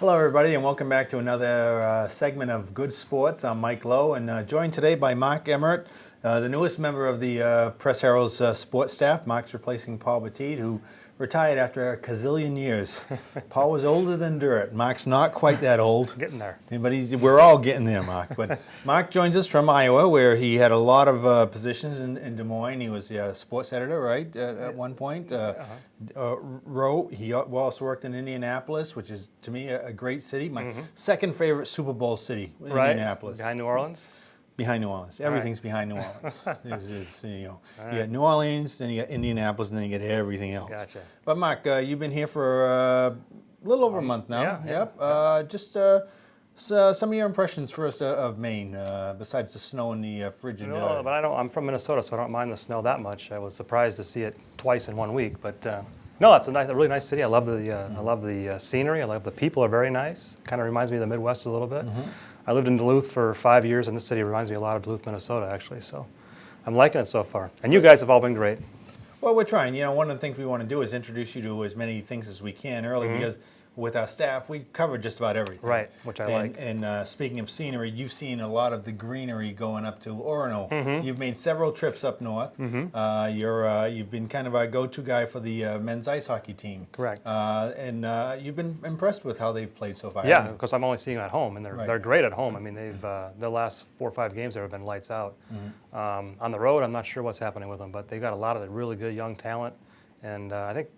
Hello, everybody, and welcome back to another segment of Good Sports. I'm Mike Lowe, and joined today by Mark Emmert, the newest member of the Press Herald's sports staff. Mark's replacing Paul Batiste, who retired after a gazillion years. Paul was older than dirt. Mark's not quite that old. Getting there. But we're all getting there, Mark. But Mark joins us from Iowa, where he had a lot of positions in Des Moines. He was the sports editor, right, at one point. Rowe. He also worked in Indianapolis, which is, to me, a great city. My second favorite Super Bowl city, Indianapolis. Behind New Orleans? Behind New Orleans. Everything's behind New Orleans. You got New Orleans, then you got Indianapolis, and then you get everything else. Gotcha. But Mark, you've been here for a little over a month now. Yeah. Just some of your impressions first of Maine, besides the snow and the frigid. No, but I'm from Minnesota, so I don't mind the snow that much. I was surprised to see it twice in 1 week, but no, it's a really nice city. I love the scenery. I love the people are very nice. Kind of reminds me of the Midwest a little bit. I lived in Duluth for 5 years, and this city reminds me a lot of Duluth, Minnesota, actually. So I'm liking it so far. And you guys have all been great. Well, we're trying. One of the things we want to do is introduce you to as many things as we can early, because with our staff, we cover just about everything. Right, which I like. And speaking of scenery, you've seen a lot of the greenery going up to Orono. You've made several trips up north. You've been kind of our go-to guy for the men's ice hockey team. Correct. And you've been impressed with how they've played so far. Yeah, because I'm only seeing them at home, and they're great at home. I mean, they've the last 4 or 5 games there have been lights out. On the road, I'm not sure what's happening with them, but they've got a lot of really good young talent, and I think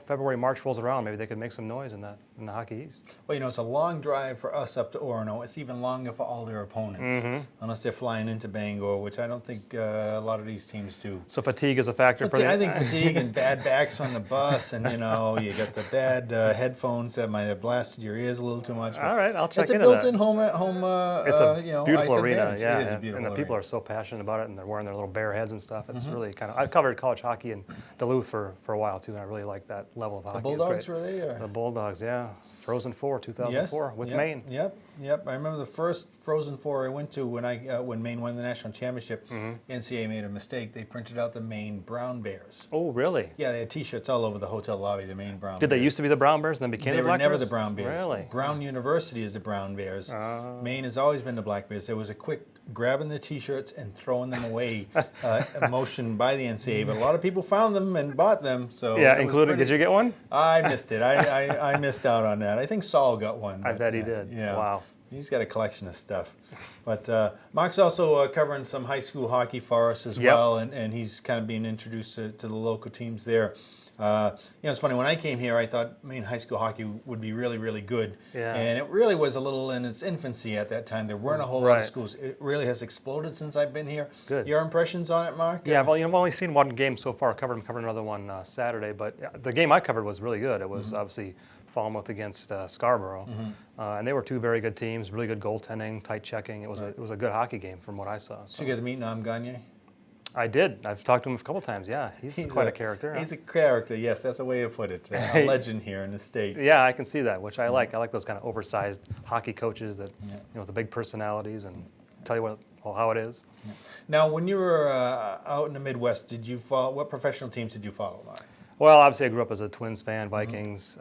February, March rolls around, maybe they could make some noise in the Hockey East. Well, it's a long drive for us up to Orono. It's even longer for all their opponents, unless they're flying into Bangor, which I don't think a lot of these teams do. So fatigue is a factor for them? I think fatigue and bad backs on the bus, and, you got the bad headphones that might have blasted your ears a little too much. All right, I'll check into that. It's a built-in home it's a beautiful ice arena, advantage. yeah. It is a beautiful and the people are so passionate about it, and they're wearing their little bear heads and stuff. It's really kind of, I covered college hockey in Duluth for a while, too, and I really like that level of hockey. The Bulldogs were they? Or? The Bulldogs, yeah. Frozen Four, 2004, with Maine. Yep. I remember the first Frozen Four I went to when Maine won the national championship. NCAA made a mistake. They printed out the Maine Brown Bears. Oh, really? Yeah, they had T-shirts all over the hotel lobby. The Maine Brown. Did Bears. they used to be the Brown Bears and then became the Black Bears? They were never the Brown Bears. Really? Brown University is the Brown Bears. Maine has always been the Black Bears. There was a quick grabbing the T-shirts and throwing them away motion by the NCAA, but a lot of people found them and bought them. So yeah, including. Did you get one? I missed it. I missed out on that. I think Saul got one. I bet he did. Yeah. Wow. He's got a collection of stuff. But Mark's also covering some high school hockey for us as well, and he's kind of being introduced to the local teams there. It's funny, when I came here, I thought Maine high school hockey would be really, really good. Yeah. And it really was a little in its infancy at that time. There weren't a whole lot of schools. It really has exploded since I've been here. Good. Your impressions on it, Mark? Yeah, well, I've only seen one game so far. I'm covering another one Saturday, but the game I covered was really good. It was obviously Falmouth against Scarborough, and they were two very good teams, really good goaltending, tight checking. It was a good hockey game from what I saw. So. Did you get to meet Nam Gagne? I did. I've talked to him a couple times. Yeah, he's quite a character. He's a character. Yes, that's a way to put it. A legend here in the state. Yeah, I can see that, which I like. I like those kind of oversized hockey coaches that the big personalities and tell you how it is. Yeah. Now, when you were out in the Midwest, did you follow? What professional teams did you follow, Mark? Well, obviously I grew up as a Twins fan, Vikings.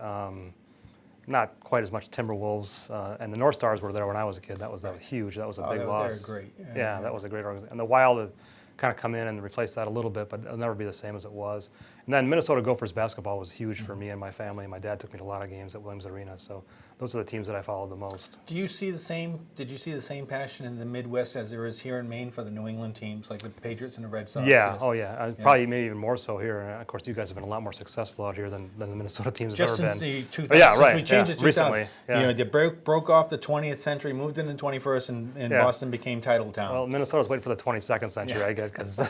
Not quite as much Timberwolves, and the North Stars were there when I was a kid. That was huge. That was a big loss. They were great. Yeah, that was a great organization. And the Wild have kind of come in and replace that a little bit, but it'll never be the same as it was. And then Minnesota Gophers basketball was huge for me and my family. My dad took me to a lot of games at Williams Arena, so those are the teams that I followed the most. Did you see the same passion in the Midwest as there is here in Maine for the New England teams, like the Patriots and the Red Sox? Yeah, probably maybe even more so here. And of course, you guys have been a lot more successful out here than the Minnesota teams have ever been. Just since the 2000s, since we changed it to 2000. Recently, they broke off the 20th century, moved into the 21st, and Boston became title town. Well, Minnesota's waiting for the 22nd century, I guess, because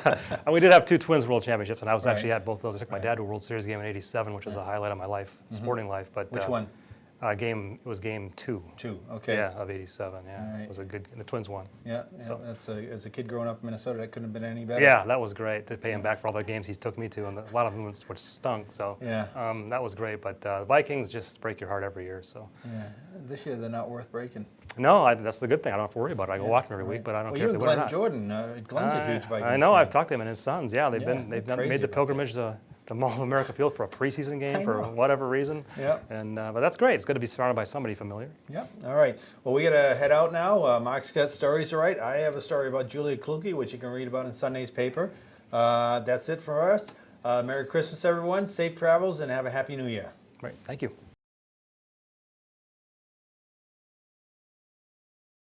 we did have 2 Twins World Championships, and I was actually at both of those. I took my dad to a World Series game in '87, which was a highlight of my life, sporting life. But which one? It was game 2. 2, okay. Yeah, of '87. Yeah, it was a good. And the Twins won. Yeah. So that's as a kid growing up in Minnesota, that couldn't have been any better. Yeah, that was great to pay him back for all the games he took me to, and a lot of them which stunk. So that was great. But the Vikings just break your heart every year. So this year they're not worth breaking. No, that's the good thing. I don't have to worry about it. I go watch them every week, but I don't care if they win or not. Jordan, Glenn's a huge Vikings I know. fan. I've talked to him and his sons. Yeah, they've made the pilgrimage to to Mall of America Field for a preseason game I for know. whatever reason. Yep. And but that's great. It's good to be surrounded by somebody familiar. Yep. All right. Well, we got to head out now. Mark's got stories to write. I have a story about Julia Kluge, which you can read about in Sunday's paper. That's it for us. Merry Christmas, everyone. Safe travels, and have a Happy New Year. Great. Thank you.